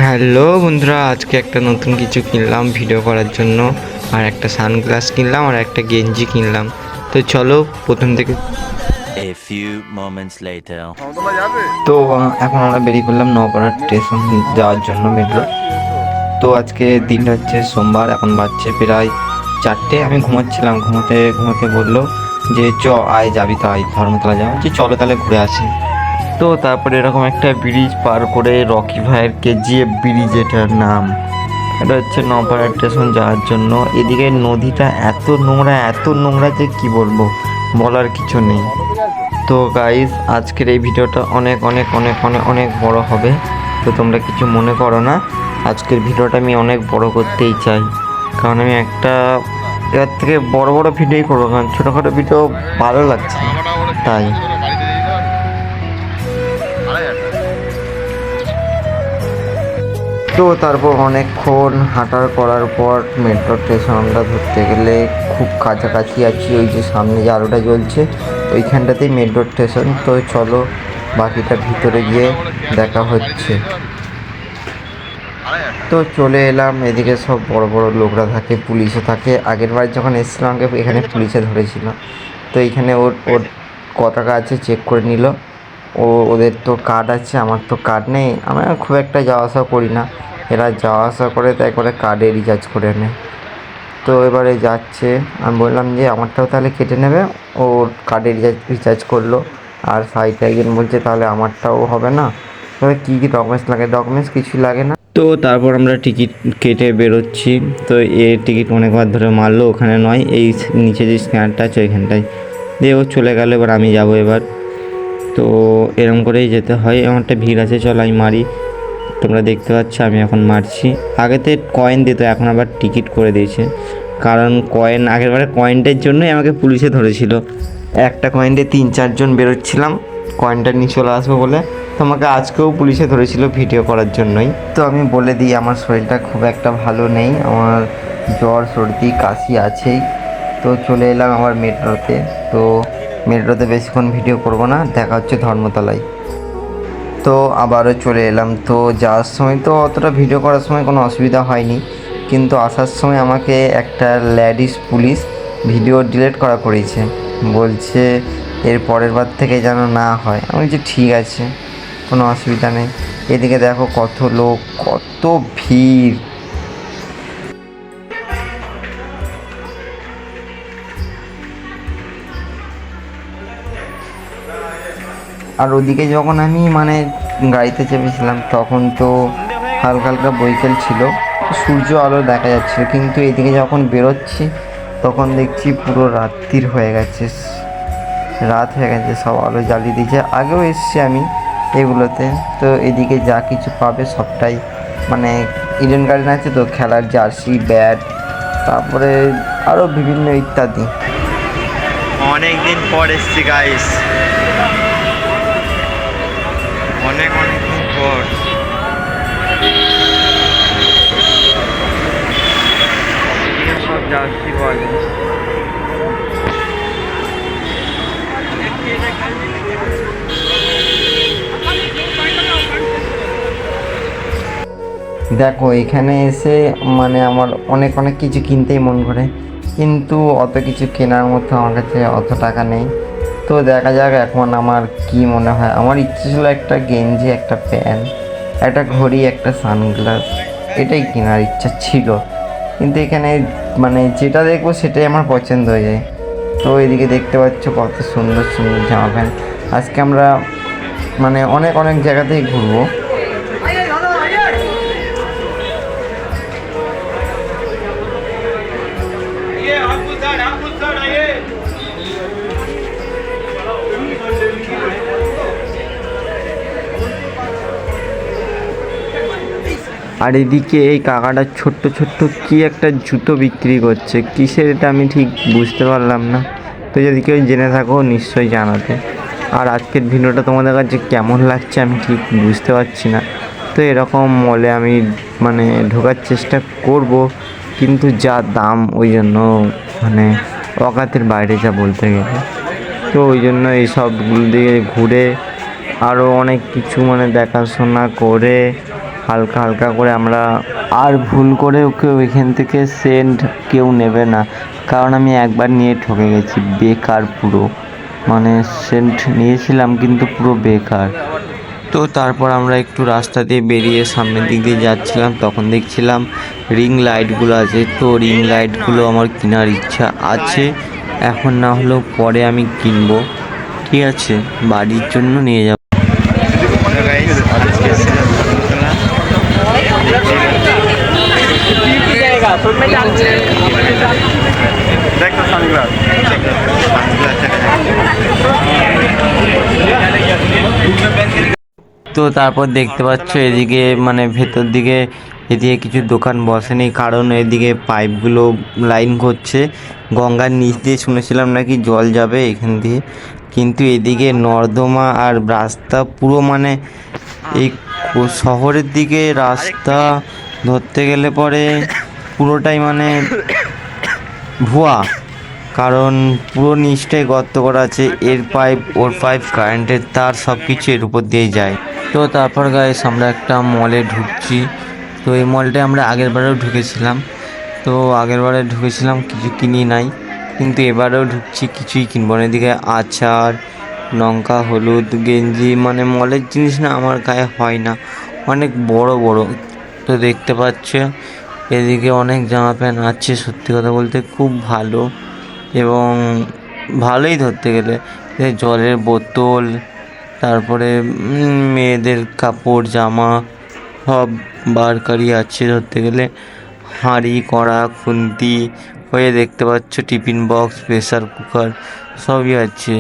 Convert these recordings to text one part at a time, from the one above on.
Hello বন্ধুরা, আজকে একটা নতুন কিছু কিনলাম ভিডিও করার জন্য। আর একটা সানগ্লাস কিনলাম আর একটা গেঞ্জি কিনলাম। তো চলো প্রথম থেকে। A few moments later. তো এখন আমরা বেরিয়ে পড়লাম নওপাড়া স্টেশন যাওয়ার জন্য মেট্রো। তো আজকে দিনটা হচ্ছে সোমবার, এখন বাজছে প্রায় 4টে। আমি ঘুমাচ্ছিলাম, ঘুমোতে ঘুমোতে বললো যে আয় যাবি, তো আয় ধর্মতলা যাবো, যে চলো তাহলে ঘুরে আসি। তো তারপরে এরকম একটা ব্রিজ পার করে রকি ভাইয়ের কেজিএফ ব্রিজ, এটার নাম। এটা হচ্ছে নওপাড়া স্টেশন যাওয়ার জন্য। এদিকে নদীটা এত নোংরা যে কি বলবো, বলার কিছু নেই। তো গাইস, আজকের এই ভিডিওটা অনেক অনেক অনেক অনেক অনেক বড় হবে। তো তোমরা কিছু মনে করো না, আজকের ভিডিওটা আমি অনেক বড় করতেই চাই, কারণ আমি একটা এর থেকে বড় বড় ভিডিওই করবো, কারণ ছোটোখাটো ভিডিও ভালো লাগছে না, তাই। তো তারপর অনেকক্ষণ হাঁটার করার পর মেট্রো স্টেশনটা ধরতে গেলে খুব কাছাকাছি আছি। ওই যে সামনে যে আলোটা জ্বলছে ওইখানটাতেই মেট্রো স্টেশন। তো চলো বাকিটা ভিতরে গিয়ে দেখা হচ্ছে। তো চলে এলাম, এদিকে সব বড় বড় লোকরা থাকে, পুলিশও থাকে। আগের বার যখন এসেছিলাম আমাকে এখানে পুলিশে ধরেছিল। তো এইখানে ওর ওর ক টাকা আছে চেক করে নিল। ওদের তো কার্ড আছে, আমার তো কার্ড নেই। আমি খুব একটা যাওয়া আসা করি না, এরা যাওয়া আসা করে তাই করে কার্ডে রিচার্জ করে নেয়। তো এবারে যাচ্ছে, আমি বললাম যে আমারটাও তাহলে কেটে নেবে। ওর কার্ডে রিচার্জ করলো। আর সাইডে একজন বলছে তাহলে আমারটাও হবে না। তবে কী কী ডকুমেন্টস লাগে? ডকুমেন্টস কিছুই লাগে না। তো তারপর আমরা টিকিট কেটে বেরোচ্ছি। তো টিকিট অনেকবার ধরে মারলো, ওখানে নয়, এই নিচে যে স্ক্যানারটা আছে ওইখানটায় দিয়ে ও চলে গেল। এবার আমি যাব এবার। তো এরম করেই যেতে হয়। এমনটা ভিড় আছে, চল আমি মারি। তোমরা দেখতে পাচ্ছ আমি এখন মারছি। আগেতে কয়েন দিত, এখন আবার টিকিট করে দিয়েছে। কারণ আগেরবারে কয়েনটার জন্যই আমাকে পুলিশে ধরেছিল। একটা কয়েন দিয়ে 3-4 জন বেরোচ্ছিলাম কয়েনটা নিয়ে চলে আসবো বলে। তোমাকে আজকেও পুলিশে ধরেছিল ভিডিও করার জন্যই। তো আমি বলে দিই, আমার শরীরটা খুব একটা ভালো নেই, আমার জ্বর সর্দি কাশি আছেই। তো চলে এলাম আমার মেট্রোতে। তো মেট্রোতে বেশিক্ষণ ভিডিও করব না, দেখা হচ্ছে ধর্মতলায়। তো আবারও চলে এলাম। তো যাওয়ার সময় তো অতটা ভিডিও করার সময় কোনো অসুবিধা হয়নি, কিন্তু আসার সময় আমাকে একটা লেডিস পুলিশ ভিডিও ডিলিট করা করেছে, বলছে এর পরের বার থেকে যেন না হয়। আমি বলছি ঠিক আছে, কোনো অসুবিধা নেই। এদিকে দেখো কত লোক, কত ভিড়। আর ওদিকে যখন আমি গাড়িতে চেপেছিলাম তখন তো হালকা হালকা বৈকাল ছিল, সূর্য আলো দেখা যাচ্ছিল। কিন্তু এদিকে যখন বেরোচ্ছি তখন দেখছি পুরো রাত্রির হয়ে গেছে, রাত হয়ে গেছে, সব আলো জ্বালিয়ে দিয়েছে। আগেও এসছি আমি এগুলোতে। তো এদিকে যা কিছু পাবে সবটাই ইডেন গার্ডেন আছে, তো খেলার জার্সি, ব্যাট, তারপরে আরও বিভিন্ন ইত্যাদি। অনেক দিন পর এসছি গাইস, অনেক দিন পর। সব জার্সি পাওয়া যায়। দেখো এখানে এসে আমার অনেক কিছু কিনতেই মন করে, কিন্তু অত কিছু কেনার মতো আমার কাছে অত টাকা নেই। তো দেখা যাক এখন আমার কি মনে হয়। আমার ইচ্ছে ছিল একটা গেঞ্জি, একটা প্যান্ট, একটা ঘড়ি, একটা সানগ্লাস, এটাই কেনার ইচ্ছা ছিল। কিন্তু এখানে যেটা দেখবো সেটাই আমার পছন্দ হয়ে যায়। তো এদিকে দেখতে পাচ্ছ কত সুন্দর সুন্দর জামা প্যান্ট। আজকে আমরা অনেক জায়গাতেই ঘুরবো। আর এদিকে এই কাকাটা ছোট্ট কি একটা জুতো বিক্রি করছে, কিসের এটা আমি ঠিক বুঝতে পারলাম না। তো যদি কেউ জেনে থাকো নিশ্চয়ই জানাতে। আর আজকের ভিডিওটা তোমাদের কাছে কেমন লাগছে আমি ঠিক বুঝতে পারছি না। তো এরকম মলে আমি ঢোকার চেষ্টা করব, কিন্তু যা দাম ওই জন্য অকাতের বাইরে যা বলতে গেলে। তো ওই জন্য এইসবগুলো দিয়ে ঘুরে আরও অনেক কিছু দেখাশোনা করে হালকা হালকা করে আমরা, আর ভুল করে ওকে ওইখান থেকে সেন্ট কেউ নেবে না, কারণ আমি একবার নিয়ে ঠকে গেছি, বেকার পুরো, মানে সেন্ট নিয়েছিলাম কিন্তু পুরো বেকার। তো তারপর আমরা একটু রাস্তা দিয়ে বেরিয়ে সামনের দিক দিয়ে যাচ্ছিলাম, তখন দেখছিলাম রিং লাইটগুলো আছে। তো রিং লাইটগুলো আমার কেনার ইচ্ছা আছে, এখন না হলেও পরে আমি কিনবো, ঠিক আছে, বাড়ির জন্য নিয়ে যাব। তো তারপর দেখতে পাচ্ছ এদিকে মানে ভেতর দিকে এদিকে কিছু দোকান বসেনি, কারণ এদিকে পাইপগুলো লাইন করছে গঙ্গার নিচ দিয়ে, শুনেছিলাম নাকি জল যাবে এখান দিয়ে, কিন্তু এদিকে নর্দমা আর রাস্তা পুরো মানে এই শহরের দিকে রাস্তা ধরতে গেলে পরে পুরোটাই মানে ভুয়া, কারণ পুরো নিচটাই গর্ত করা আছে, এর পাইপ ওর পাইপ কারেন্টের তার সব কিছু এর উপর দিয়ে যায়। তো তারপর গাইস আমরা একটা মলে ঢুকছি। তো এই মলটায় আমরা আগের বারেও ঢুকেছিলাম, তো আগের বারে ঢুকেছিলাম কিছু কিনি নাই, কিন্তু এবারেও ঢুকছি, কিছুই কিনবো না। এদিকে আচার, লঙ্কা, হলুদ, গেঞ্জি, মানে মলের জিনিস না আমার গায়ে হয় না, অনেক বড় বড়। তো দেখতে পাচ্ছ এদিকে অনেক জামা প্যান্ট আছে, সত্যি কথা বলতে খুব ভালো, এবং ভালোই ধরতে গেলে জলের বোতল, তারপরে মেয়েদের কাপড় জামা সব বারকারি আছে ধরতে গেলে, হাঁড়ি কড়া খুন্তি হয়ে দেখতে পাচ্ছ, টিফিন বক্স, প্রেসার কুকার সবই আছে।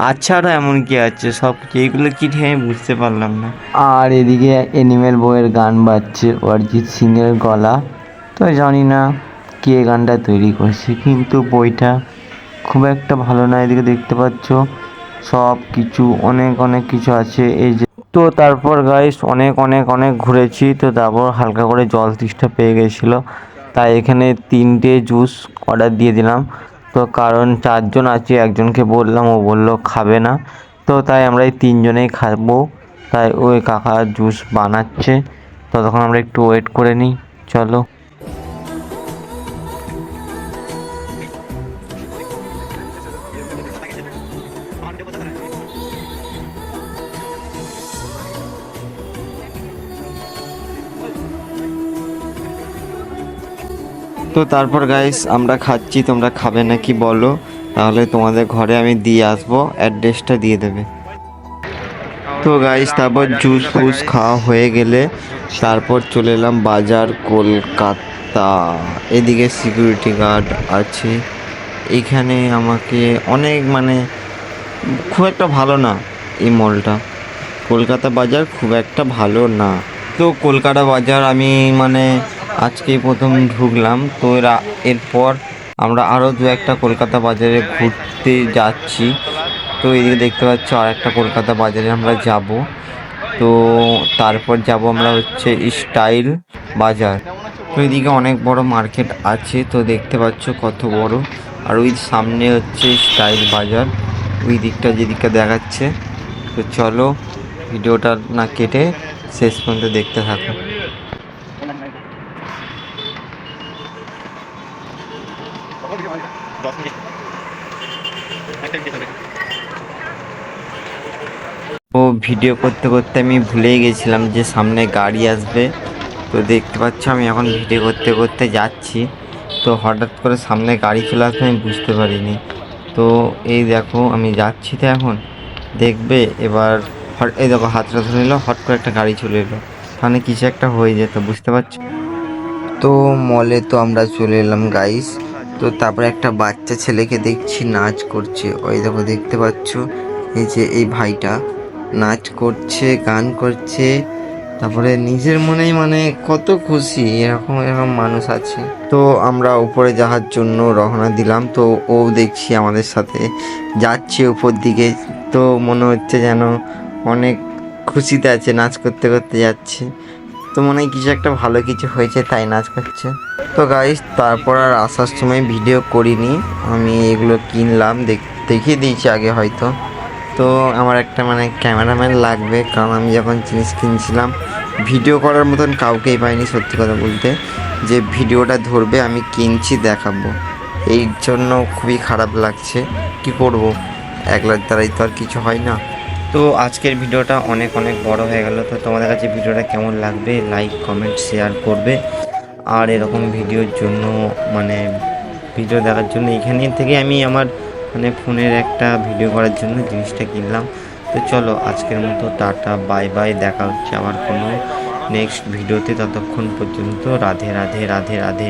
আচ্ছাড়া এমন কি আছে সব কিছু, এইগুলো কি ঠিক আমি বুঝতে পারলাম না। আর এদিকে অ্যানিমেল বইয়ের গান বাজছে, অরিজিৎ সিংয়ের গলা, তো জানি না কে গানটা তৈরি করছে, কিন্তু বইটা খুব একটা ভালো না। এদিকে দেখতে পাচ্ছ সব কিছু অনেক অনেক কিছু আছে এই যে। তো তারপর গাইস অনেক অনেক অনেক ঘুরেছি, তো তারপর হালকা করে জল তৃষ্ণা পেয়ে গেছিলো, তাই এখানে 3টে জুস অর্ডার দিয়ে দিলাম। তো কারণ 4জন আছে, একজনকে বললাম, ও বললো খাবে না, তো তাই আমরা এই 3জনেই খাবো, তাই ওই কাকা জুস বানাচ্ছে, ততক্ষণ আমরা একটু ওয়েট করে নিই, চলো। তো তারপর গাইস আমরা খাচ্ছি, তোমরা খাবে নাকি বলো, তাহলে তোমাদের ঘরে আমি দিয়ে আসবো, অ্যাড্রেসটা দিয়ে দেবে। তো গাইস তারপর জুস ফুস খাওয়া হয়ে গেলে তারপর চলে এলাম বাজার কলকাতা। এদিকে সিকিউরিটি গার্ড আছে, এখানে আমাকে অনেক মানে খুব একটা ভালো না এই মলটা, কলকাতা বাজার খুব একটা ভালো না। তো কলকাতা বাজার আমি মানে আজকেই প্রথম ঢুকলাম, তো এরপর আমরা আরও 2-1টা কলকাতা বাজারে ঘুরতে যাচ্ছি। তো এদিকে দেখতে পাচ্ছ আর একটা কলকাতা বাজারে আমরা যাব, তো তারপর যাব আমরা হচ্ছে স্টাইল বাজার। তো এদিকে অনেক বড় মার্কেট আছে, তো দেখতে পাচ্ছ কত বড়, আর ওই সামনে হচ্ছে স্টাইল বাজার, ওই দিকটা যেদিকটা দেখাচ্ছে। তো চলো ভিডিওটা না কেটে শেষ পর্যন্ত দেখতে থাকো। ও ভিডিও করতে করতে আমি ভুলেই গেছিলাম যে সামনে গাড়ি আসবে। তো দেখতে পাচ্ছ আমি এখন ভিডিও করতে করতে যাচ্ছি, তো হঠাৎ করে সামনে গাড়ি চলে আসবে আমি বুঝতে পারিনি। তো এই দেখো আমি যাচ্ছি, তো এখন দেখবে এবার এই দেখো হাতটা ধরে নিল, হট করে একটা গাড়ি চলে এলো, মানে কিছু একটা হয়ে যেত, বুঝতে পারছো। তো মলে তো আমরা চলে এলাম গাইস, তো তারপরে একটা বাচ্চা ছেলেকে দেখছি নাচ করছে, ওই দেখো দেখতে পাচ্ছ, এই যে এই ভাইটা নাচ করছে, গান করছে, তারপরে নিজের মনেই মানে কত খুশি, এরকম এরকম মানুষ আছে। তো আমরা উপরে যাওয়ার জন্য রওনা দিলাম, তো ও দেখছি আমাদের সাথে যাচ্ছে উপর দিকে, তো মনে হচ্ছে যেন অনেক খুশিতে আছে, নাচ করতে করতে যাচ্ছে, তো মনে হয় কিছু একটা ভালো কিছু হয়েছে তাই নাচ করছে। তো গাইস তারপর আর আসার সময় ভিডিও করিনি, আমি এগুলো কিনলাম, দেখিয়ে দিয়েছি আগে হয়তো। তো আমার একটা মানে ক্যামেরাম্যান লাগবে, কারণ আমি যখন জিনিস কিনছিলাম ভিডিও করার মতন কাউকেই পাইনি সত্যি কথা বলতে, যে ভিডিওটা ধরবে আমি কিনছি দেখাবো। এই জন্য খুবই খারাপ লাগছে, কি করব, একলার দ্বারাই তো আর কিছু হয় না। তো আজকের ভিডিওটা অনেক অনেক বড় হয়ে গেল। তো তোমাদের কাছে ভিডিওটা কেমন লাগবে লাইক কমেন্ট শেয়ার করবে। আর এরকম ভিডিওর জন্য মানে ভিডিও দেখার জন্য এখানে থেকে আমি আমার মানে ফোনের একটা ভিডিও করার জন্য জিনিসটা কিনলাম। তো চলো আজকের মতো টাটা বাই বাই, দেখা হচ্ছে আবার কোনো নেক্সট ভিডিওতে। ততক্ষণ পর্যন্ত রাধে রাধে রাধে রাধে।